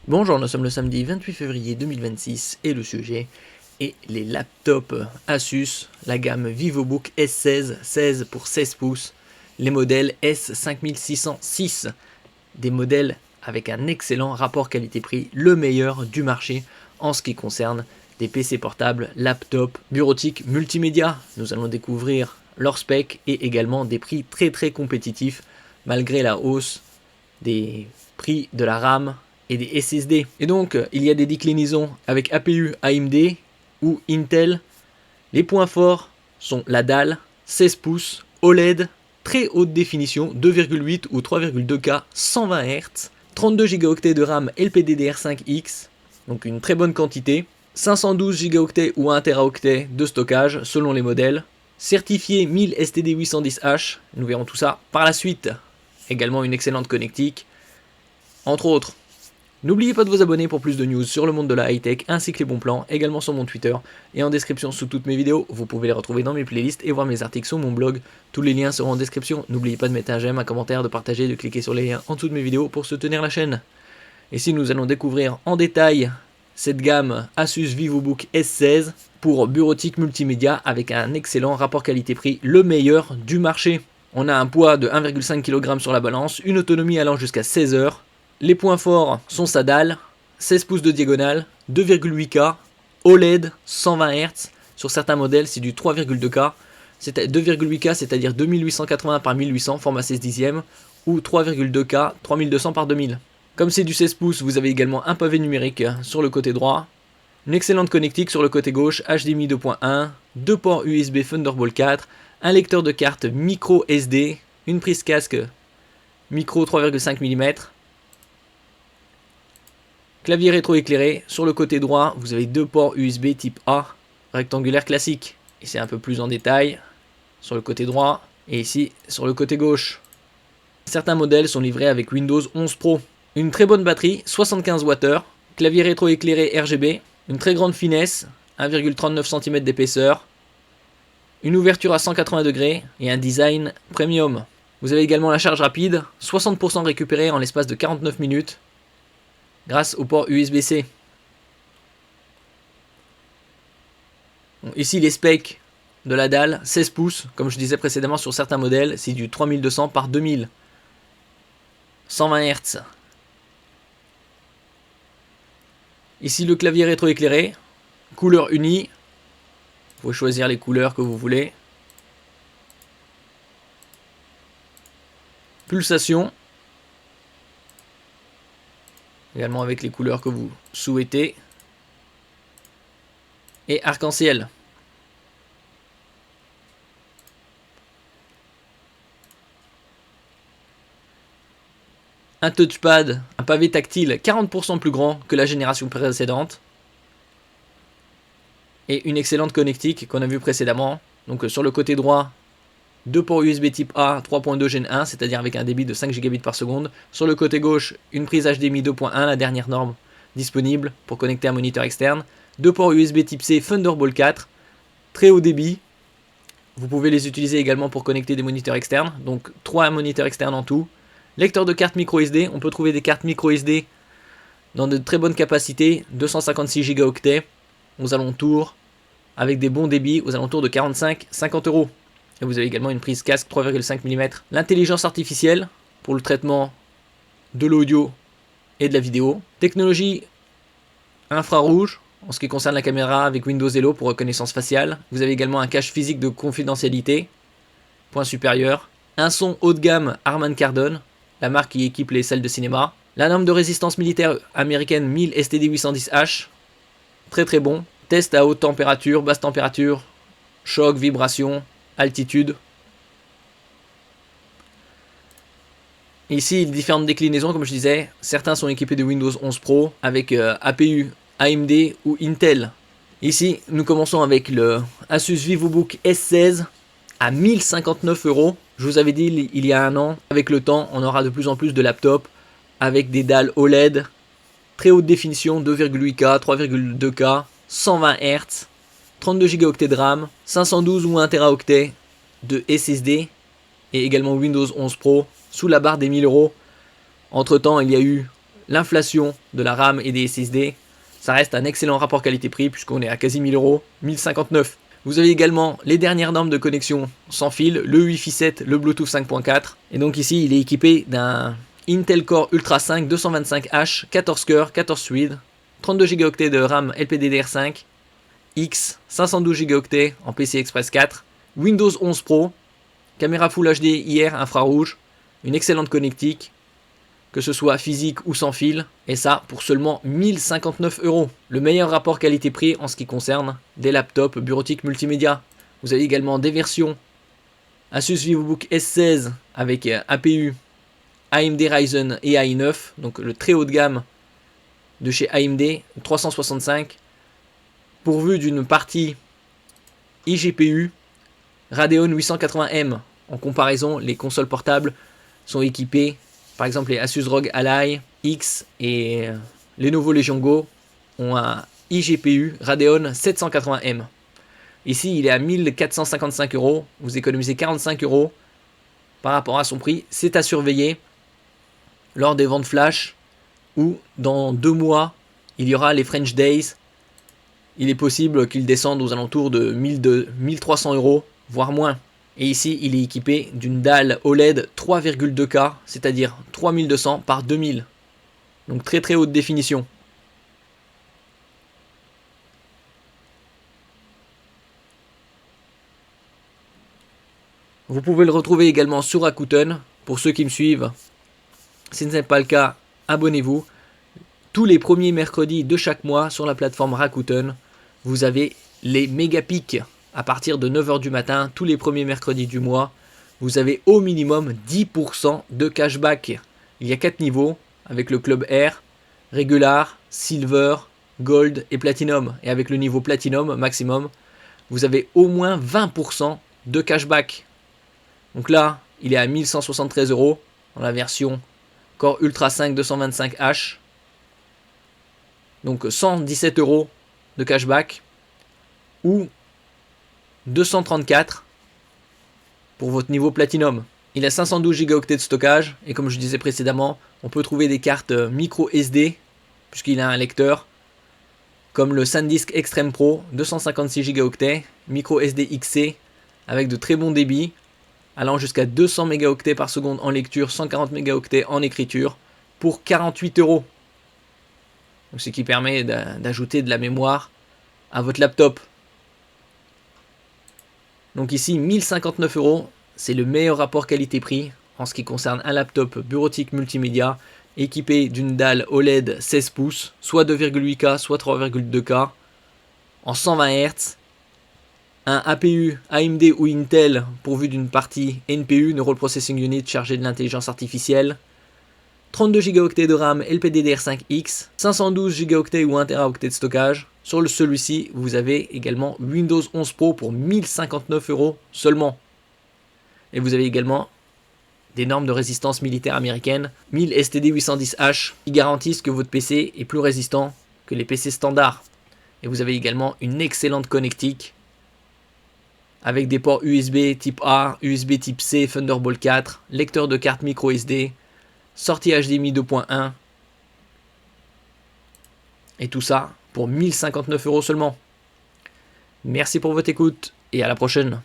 Bonjour, nous sommes le samedi 28 février 2026 et le sujet est les laptops Asus, la gamme VivoBook S16, 16 pour 16 pouces, les modèles S5606, des modèles avec un excellent rapport qualité-prix, le meilleur du marché en ce qui concerne des PC portables, laptops, bureautiques, multimédia. Nous allons découvrir leurs specs et également des prix très compétitifs malgré la hausse des prix de la RAM et des SSD. Et donc, il y a des déclinaisons avec APU AMD ou Intel. Les points forts sont la dalle, 16 pouces, OLED, très haute définition, 2,8 ou 3,2K, 120 Hz, 32 Go de RAM LPDDR5X, donc une très bonne quantité, 512 Go ou 1 Teraoctet de stockage selon les modèles, certifié 1000 STD810H, nous verrons tout ça par la suite. Également une excellente connectique, entre autres. N'oubliez pas de vous abonner pour plus de news sur le monde de la high-tech ainsi que les bons plans, également sur mon Twitter et en description sous toutes mes vidéos. Vous pouvez les retrouver dans mes playlists et voir mes articles sur mon blog. Tous les liens seront en description. N'oubliez pas de mettre un j'aime, un commentaire, de partager, de cliquer sur les liens en dessous de mes vidéos pour soutenir la chaîne. Ici nous allons découvrir en détail cette gamme Asus VivoBook S16 pour bureautique multimédia avec un excellent rapport qualité-prix, le meilleur du marché. On a un poids de 1,5 kg sur la balance, une autonomie allant jusqu'à 16 heures. Les points forts sont sa dalle, 16 pouces de diagonale, 2,8K, OLED, 120 Hz. Sur certains modèles, c'est du 3,2K, 2,8K, c'est-à-dire 2880 par 1800, format 16 dixièmes, ou 3,2K, 3200 par 2000. Comme c'est du 16 pouces, vous avez également un pavé numérique sur le côté droit, une excellente connectique sur le côté gauche, HDMI 2.1, deux ports USB Thunderbolt 4, un lecteur de carte micro SD, une prise casque micro 3,5 mm, clavier rétroéclairé. Sur le côté droit, vous avez deux ports USB type A, rectangulaire classique. Et c'est un peu plus en détail sur le côté droit et ici sur le côté gauche. Certains modèles sont livrés avec Windows 11 Pro. Une très bonne batterie, 75 Wh, clavier rétroéclairé RGB, une très grande finesse, 1,39 cm d'épaisseur, une ouverture à 180 degrés et un design premium. Vous avez également la charge rapide, 60% récupérée en l'espace de 49 minutes grâce au port USB-C. Bon, ici les specs de la dalle, 16 pouces, comme je disais précédemment sur certains modèles, c'est du 3200 par 2000. 120 Hz. Ici le clavier rétroéclairé, couleur unie. Vous pouvez choisir les couleurs que vous voulez. Pulsation. Également avec les couleurs que vous souhaitez. Et arc-en-ciel. Un touchpad, un pavé tactile 40% plus grand que la génération précédente. Et une excellente connectique qu'on a vu précédemment. Donc sur le côté droit, deux ports USB type A 3.2 Gen 1, c'est-à-dire avec un débit de 5 Gb par seconde. Sur le côté gauche, une prise HDMI 2.1, la dernière norme disponible pour connecter un moniteur externe. Deux ports USB type C Thunderbolt 4, très haut débit. Vous pouvez les utiliser également pour connecter des moniteurs externes, donc 3 moniteurs externes en tout. Lecteur de carte micro SD, on peut trouver des cartes micro SD dans de très bonnes capacités, 256 Go aux alentours, avec des bons débits aux alentours de 45-50 €. Et vous avez également une prise casque 3,5 mm. L'intelligence artificielle pour le traitement de l'audio et de la vidéo. Technologie infrarouge en ce qui concerne la caméra avec Windows Hello pour reconnaissance faciale. Vous avez également un cache physique de confidentialité. Point supérieur. Un son haut de gamme Harman Kardon, la marque qui équipe les salles de cinéma. La norme de résistance militaire américaine 1000 STD810H. Très bon. Test à haute température, basse température, choc, vibration, altitude. Ici, différentes déclinaisons, comme je disais. Certains sont équipés de Windows 11 Pro avec APU AMD ou Intel. Ici, nous commençons avec le Asus VivoBook S16 à 1059 €. Je vous avais dit il y a un an, avec le temps, on aura de plus en plus de laptops avec des dalles OLED, très haute définition, 2,8K, 3,2K, 120 Hz, 32 Go de RAM, 512 ou 1 Teraoctet de SSD et également Windows 11 Pro sous la barre des 1000 €. Entre temps, il y a eu l'inflation de la RAM et des SSD, ça reste un excellent rapport qualité-prix puisqu'on est à quasi 1000 euros, 1059. Vous avez également les dernières normes de connexion sans fil, le Wi-Fi 7, le Bluetooth 5.4. Et donc ici, il est équipé d'un Intel Core Ultra 5 225H, 14 cœurs, 14 threads, 32 Go de RAM LPDDR5, X, 512 Go en PCI Express 4, Windows 11 Pro, caméra Full HD IR infrarouge, une excellente connectique, que ce soit physique ou sans fil, et ça pour seulement 1059 euros. Le meilleur rapport qualité-prix en ce qui concerne des laptops bureautiques multimédia. Vous avez également des versions Asus VivoBook S16 avec APU AMD Ryzen et i9, donc le très haut de gamme de chez AMD 365, pourvu d'une partie iGPU Radeon 880M. En comparaison, les consoles portables sont équipées, par exemple les Asus ROG Ally X et Lenovo Legion Go ont un iGPU Radeon 780M. Ici, il est à 1455 euros. Vous économisez 45 euros par rapport à son prix. C'est à surveiller lors des ventes flash ou dans 2 mois, il y aura les French Days. Il est possible qu'il descende aux alentours de 1300 euros, voire moins. Et ici, il est équipé d'une dalle OLED 3,2K, c'est-à-dire 3200 par 2000. Donc très très haute définition. Vous pouvez le retrouver également sur Rakuten. Pour ceux qui me suivent, si ce n'est pas le cas, abonnez-vous. Tous les premiers mercredis de chaque mois sur la plateforme Rakuten, vous avez les méga pics à partir de 9 h du matin. Tous les premiers mercredis du mois, vous avez au minimum 10% de cashback. Il y a 4 niveaux avec le club R, Regular, Silver, Gold et Platinum. Et avec le niveau Platinum maximum, vous avez au moins 20% de cashback. Donc là, il est à 1173 euros dans la version Core Ultra 5 225H. Donc 117 euros de cashback ou 234 pour votre niveau Platinum. Il a 512 Go de stockage et comme je disais précédemment, on peut trouver des cartes micro SD puisqu'il a un lecteur comme le SanDisk Extreme Pro 256 Go micro SD XC avec de très bons débits allant jusqu'à 200 mégaoctets par seconde en lecture, 140 mégaoctets en écriture pour 48 euros. Donc, ce qui permet d'ajouter de la mémoire à votre laptop. Donc ici, 1059 euros, c'est le meilleur rapport qualité-prix en ce qui concerne un laptop bureautique multimédia équipé d'une dalle OLED 16 pouces, soit 2,8K, soit 3,2K, en 120 Hz, un APU AMD ou Intel pourvu d'une partie NPU, Neural Processing Unit chargé de l'intelligence artificielle, 32 Go de RAM LPDDR5X, 512 Go ou 1 TB de stockage. Sur celui-ci, vous avez également Windows 11 Pro pour 1059 euros seulement. Et vous avez également des normes de résistance militaire américaines, 1000 STD 810H, qui garantissent que votre PC est plus résistant que les PC standards. Et vous avez également une excellente connectique avec des ports USB type A, USB type C, Thunderbolt 4, lecteur de carte micro SD, sortie HDMI 2.1 et tout ça pour 1059 euros seulement. Merci pour votre écoute et à la prochaine.